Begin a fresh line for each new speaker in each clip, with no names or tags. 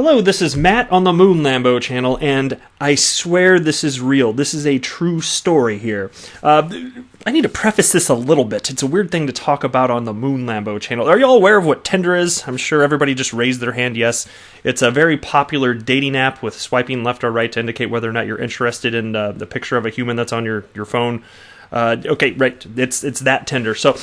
Hello, this is Matt on the Moon Lambo channel, and I swear this is real. This is a true story here. I need to preface this a little bit. It's a weird thing to talk about on the Moon Lambo channel. Are you all aware of what Tinder is? I'm sure everybody just raised their hand yes. It's a very popular dating app with swiping left or right to indicate whether or not you're interested in the picture of a human that's on your phone. Okay, right. It's that Tinder. So,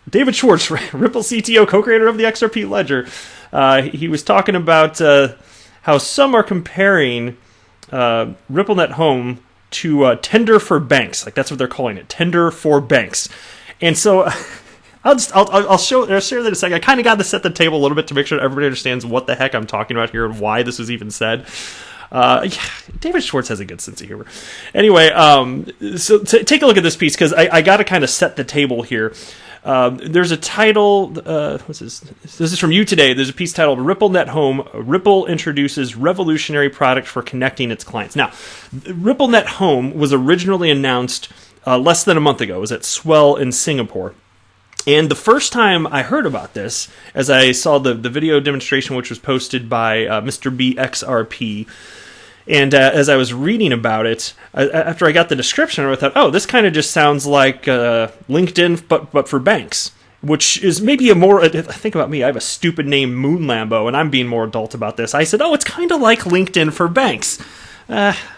David Schwartz, Ripple CTO, co-creator of the XRP Ledger, he was talking about how some are comparing RippleNet Home to Tinder for banks. Like, that's what they're calling it, Tinder for banks. And so I'll share that in a second. I kind of got to set the table a little bit to make sure everybody understands what the heck I'm talking about here and why this was even said. David Schwartz has a good sense of humor. Anyway, so take a look at this piece, because I got to kind of set the table here. There's a title, what's this? This is from You Today. There's a piece titled RippleNet Home, Ripple Introduces Revolutionary Product for Connecting Its Clients. Now, RippleNet Home was originally announced less than a month ago. It was at Swell in Singapore. And the first time I heard about this, as I saw the video demonstration, which was posted by Mr. B XRP, and as I was reading about it, after I got the description, I thought, oh, this kind of just sounds like LinkedIn, but for banks, which is maybe a more, think about me, I have a stupid name, Moon Lambo, and I'm being more adult about this. I said, oh, it's kind of like LinkedIn for banks.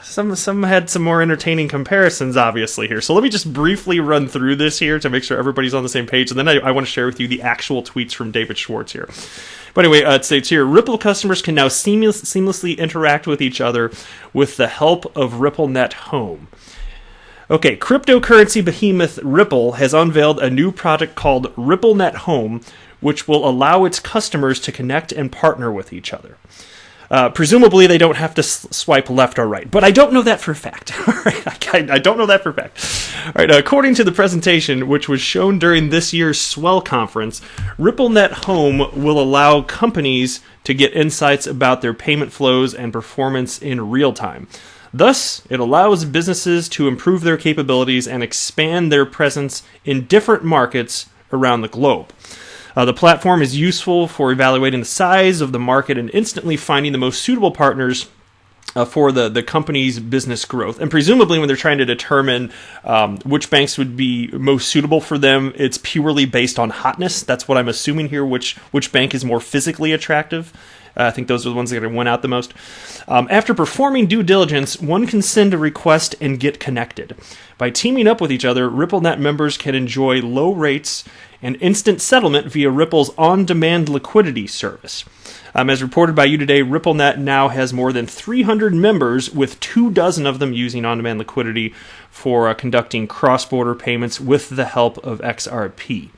Some had some more entertaining comparisons, obviously, here. So let me just briefly run through this here to make sure everybody's on the same page, and then I want to share with you the actual tweets from David Schwartz here. But anyway, it states here, Ripple customers can now seamlessly interact with each other with the help of RippleNet Home. Okay, cryptocurrency behemoth Ripple has unveiled a new product called RippleNet Home, which will allow its customers to connect and partner with each other. Presumably, they don't have to swipe left or right, but I don't know that for a fact. I don't know that for a fact. All right, according to the presentation, which was shown during this year's Swell conference, RippleNet Home will allow companies to get insights about their payment flows and performance in real time. Thus, it allows businesses to improve their capabilities and expand their presence in different markets around the globe. The platform is useful for evaluating the size of the market and instantly finding the most suitable partners for the company's business growth. And presumably when they're trying to determine which banks would be most suitable for them, it's purely based on hotness. That's what I'm assuming here, which bank is more physically attractive. I think those are the ones that went out the most. After performing due diligence, one can send a request and get connected. By teaming up with each other, RippleNet members can enjoy low rates and instant settlement via Ripple's on-demand liquidity service. As reported by You Today, RippleNet now has more than 300 members, with 24 of them using on-demand liquidity for conducting cross-border payments with the help of XRP.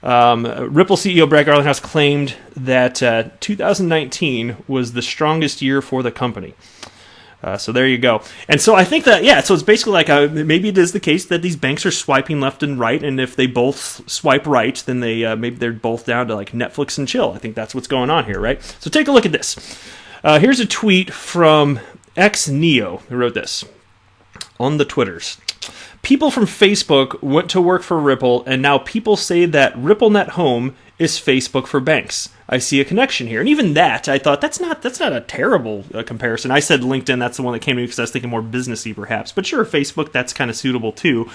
Ripple CEO Brad Garlinghouse claimed that 2019 was the strongest year for the company. So there you go. And so I think that, so it's basically like maybe it is the case that these banks are swiping left and right, and if they both swipe right, then they maybe they're both down to like Netflix and chill. I think that's what's going on here, right? So take a look at this. Here's a tweet from XNeo who wrote this on the Twitters. People from Facebook went to work for Ripple, and now people say that RippleNet Home is Facebook for banks. I see a connection here. And even that, I thought, that's not a terrible comparison. I said LinkedIn, that's the one that came to me because I was thinking more businessy perhaps. But sure, Facebook, that's kind of suitable too.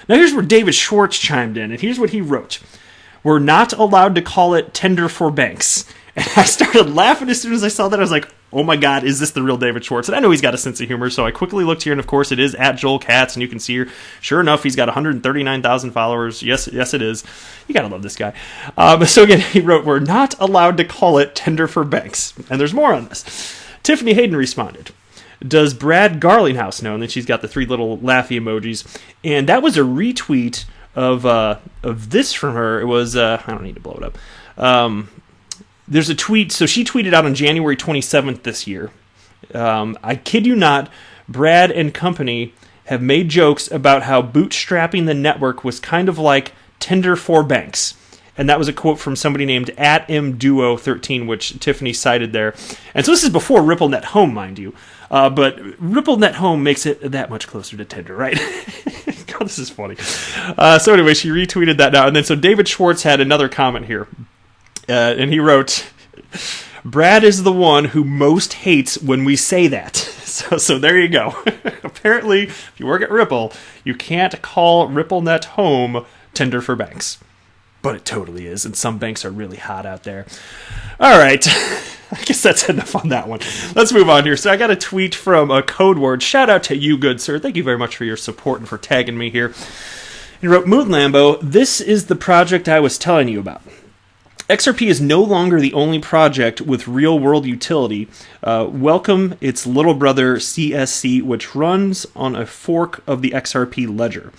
Now here's where David Schwartz chimed in, and here's what he wrote. We're not allowed to call it Tinder for banks. And I started laughing as soon as I saw that. I was like, oh my God, is this the real David Schwartz? And I know he's got a sense of humor, so I quickly looked here, and of course it is at Joel Katz, and you can see here, sure enough, he's got 139,000 followers. Yes, it is. You gotta love this guy. So again, he wrote, we're not allowed to call it Tinder for banks. And there's more on this. Tiffany Hayden responded, does Brad Garlinghouse know? And then she's got the 3 little laughy emojis. And that was a retweet of this from her. It was, I don't need to blow it up. There's a tweet, so she tweeted out on January 27th this year. I kid you not, Brad and company have made jokes about how bootstrapping the network was kind of like Tinder for banks. And that was a quote from somebody named @mduo13, which Tiffany cited there. And so this is before RippleNet Home, mind you. But RippleNet Home makes it that much closer to Tinder, right? God, this is funny. So anyway, she retweeted that now. And then so David Schwartz had another comment here. And he wrote, Brad is the one who most hates when we say that. So there you go. Apparently, if you work at Ripple, you can't call RippleNet Home Tinder for banks. But it totally is, and some banks are really hot out there. All right. I guess that's enough on that one. Let's move on here. So I got a tweet from a Code Word. Shout out to you, good sir. Thank you very much for your support and for tagging me here. He wrote, Moon Lambo, this is the project I was telling you about. XRP is no longer the only project with real-world utility. Welcome its little brother CSC, which runs on a fork of the XRP ledger.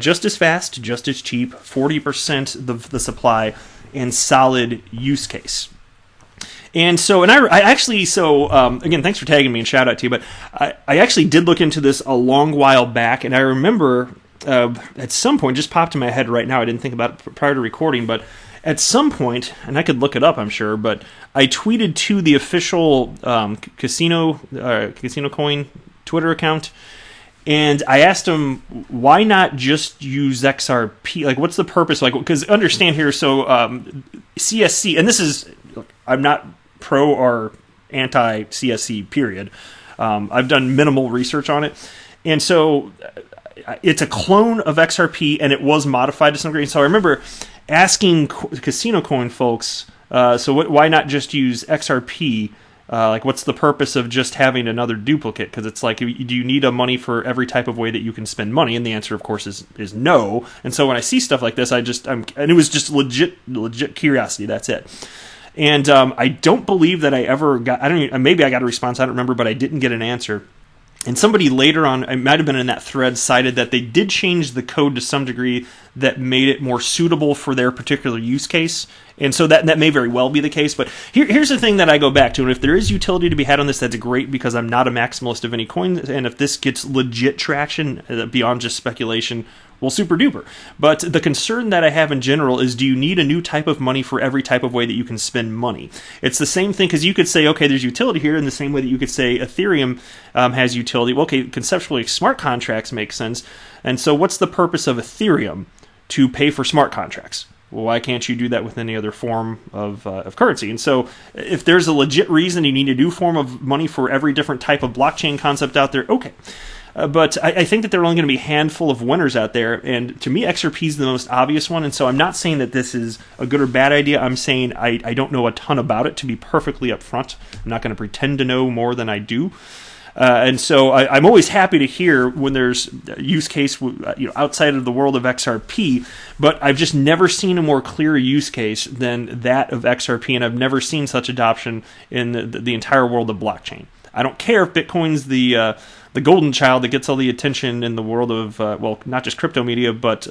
Just as fast, just as cheap, 40% the supply, and solid use case. And so, I actually, again, thanks for tagging me and shout out to you, but I actually did look into this a long while back, and I remember at some point, just popped in my head right now, I didn't think about it prior to recording, but at some point, and I could look it up, I'm sure, but I tweeted to the official Casino Coin Twitter account, and I asked him, why not just use XRP? Like, what's the purpose? Like, because understand here, so CSC, and this is, look, I'm not pro or anti-CSC, period. I've done minimal research on it. And so it's a clone of XRP, and it was modified to some degree. So I remember asking Casino Coin folks, why not just use XRP? Like, what's the purpose of just having another duplicate? Because it's like, do you need a money for every type of way that you can spend money? And the answer, of course, is no. And so when I see stuff like this, and it was just legit curiosity. That's it. And I don't believe that I ever got. Maybe I got a response. I don't remember, but I didn't get an answer. And somebody later on, it might have been in that thread, cited that they did change the code to some degree that made it more suitable for their particular use case. And so that may very well be the case. But here's the thing that I go back to. And if there is utility to be had on this, that's great, because I'm not a maximalist of any coin. And if this gets legit traction beyond just speculation, well, super duper. But the concern that I have in general is, do you need a new type of money for every type of way that you can spend money? It's the same thing, because you could say, okay, there's utility here in the same way that you could say Ethereum has utility. Well, okay, conceptually, smart contracts make sense. And so what's the purpose of Ethereum? To pay for smart contracts. Well, why can't you do that with any other form of currency? And so if there's a legit reason you need a new form of money for every different type of blockchain concept out there, okay. But I think that there are only going to be a handful of winners out there, and to me, XRP is the most obvious one. And so I'm not saying that this is a good or bad idea. I'm saying I don't know a ton about it, to be perfectly upfront. I'm not going to pretend to know more than I do. And so I'm always happy to hear when there's a use case outside of the world of XRP, but I've just never seen a more clear use case than that of XRP, and I've never seen such adoption in the entire world of blockchain. I don't care if Bitcoin's the golden child that gets all the attention in the world of not just crypto media, but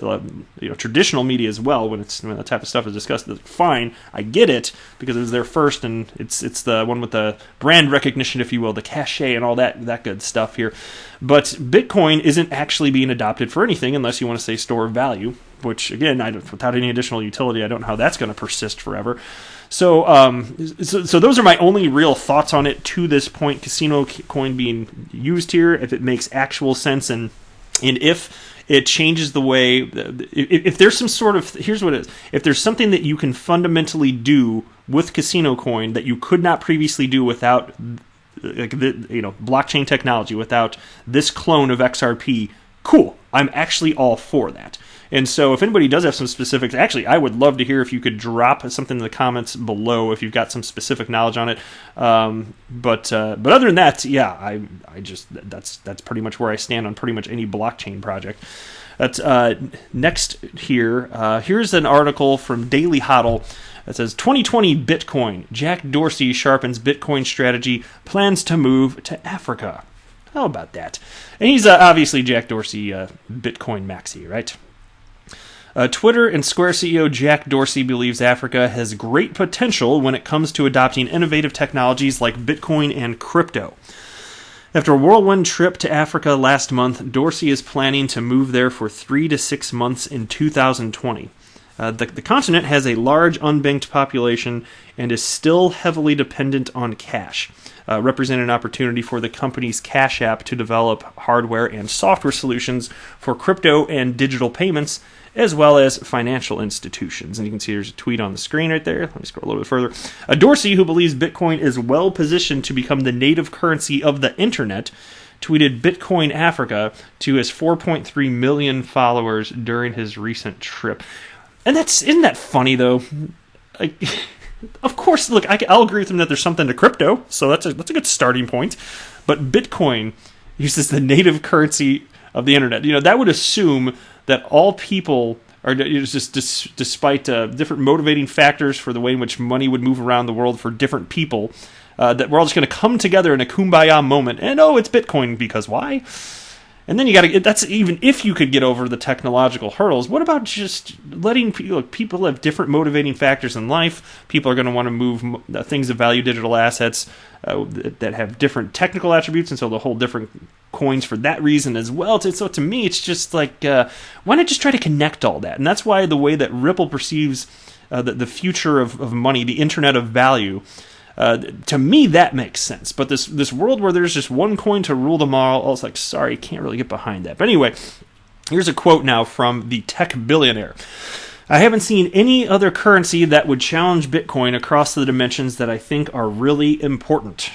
traditional media as well. When that type of stuff is discussed, fine, I get it, because it was there first, and it's the one with the brand recognition, if you will, the cachet and all that good stuff here. But Bitcoin isn't actually being adopted for anything unless you want to say store of value, which again, without any additional utility, I don't know how that's going to persist forever. So those are my only real thoughts on it to this point. Casino Coin being used here, if it makes actual sense, and if it changes the way, if there's some sort of, here's what it is: if there's something that you can fundamentally do with Casino Coin that you could not previously do without, blockchain technology, without this clone of XRP, cool. I'm actually all for that. And so if anybody does have some specifics, actually, I would love to hear if you could drop something in the comments below if you've got some specific knowledge on it. But other than that, yeah, I just that's pretty much where I stand on pretty much any blockchain project. Next here, here's an article from Daily Hodl that says 2020 Bitcoin. Jack Dorsey sharpens Bitcoin strategy, plans to move to Africa. How about that? And he's obviously Jack Dorsey, Bitcoin maxi, right? Twitter and Square CEO Jack Dorsey believes Africa has great potential when it comes to adopting innovative technologies like Bitcoin and crypto. After a whirlwind trip to Africa last month, Dorsey is planning to move there for 3 to 6 months in 2020. The continent has a large unbanked population and is still heavily dependent on cash, representing an opportunity for the company's Cash App to develop hardware and software solutions for crypto and digital payments, as well as financial institutions. And you can see there's a tweet on the screen right there. Let me scroll a little bit further. Dorsey, who believes Bitcoin is well positioned to become the native currency of the internet, tweeted Bitcoin Africa to his 4.3 million followers during his recent trip. And isn't that funny, though? Like, of course, look, I'll agree with him that there's something to crypto, so that's a good starting point. But Bitcoin uses the native currency of the internet. That would assume that all people are just despite different motivating factors for the way in which money would move around the world for different people, that we're all just going to come together in a kumbaya moment, and it's Bitcoin, because why? And then that's even if you could get over the technological hurdles. What about just letting people have different motivating factors in life? People are going to want to move things of value, digital assets that have different technical attributes, and so they'll hold different coins for that reason as well. So to me, it's just like, why not just try to connect all that? And that's why the way that Ripple perceives the future of money, the internet of value, to me, that makes sense. But this world where there's just one coin to rule them all, I was like, sorry, can't really get behind that. But anyway, here's a quote now from the tech billionaire. I haven't seen any other currency that would challenge Bitcoin across the dimensions that I think are really important.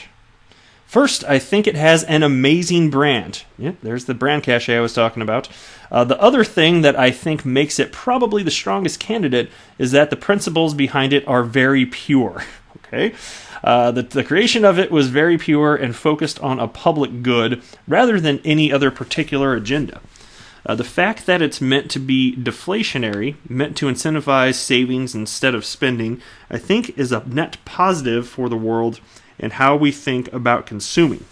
First, I think it has an amazing brand. Yeah, there's the brand cachet I was talking about. The other thing that I think makes it probably the strongest candidate is that the principles behind it are very pure. Okay? The creation of it was very pure and focused on a public good rather than any other particular agenda. The fact that it's meant to be deflationary, meant to incentivize savings instead of spending, I think is a net positive for the world and how we think about consuming.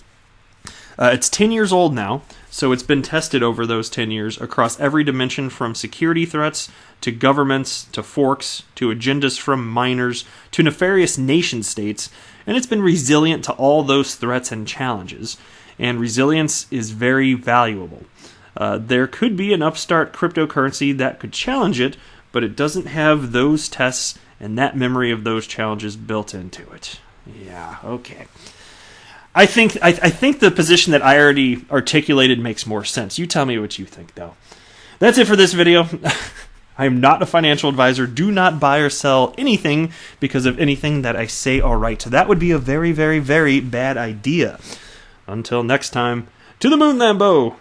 It's 10 years old now, so it's been tested over those 10 years across every dimension, from security threats to governments to forks to agendas from miners to nefarious nation states, and it's been resilient to all those threats and challenges. And resilience is very valuable. There could be an upstart cryptocurrency that could challenge it, but it doesn't have those tests and that memory of those challenges built into it. Yeah, okay. I think the position that I already articulated makes more sense. You tell me what you think, though. That's it for this video. I am not a financial advisor. Do not buy or sell anything because of anything that I say or write. That would be a very, very, very bad idea. Until next time, to the moon, Lambo!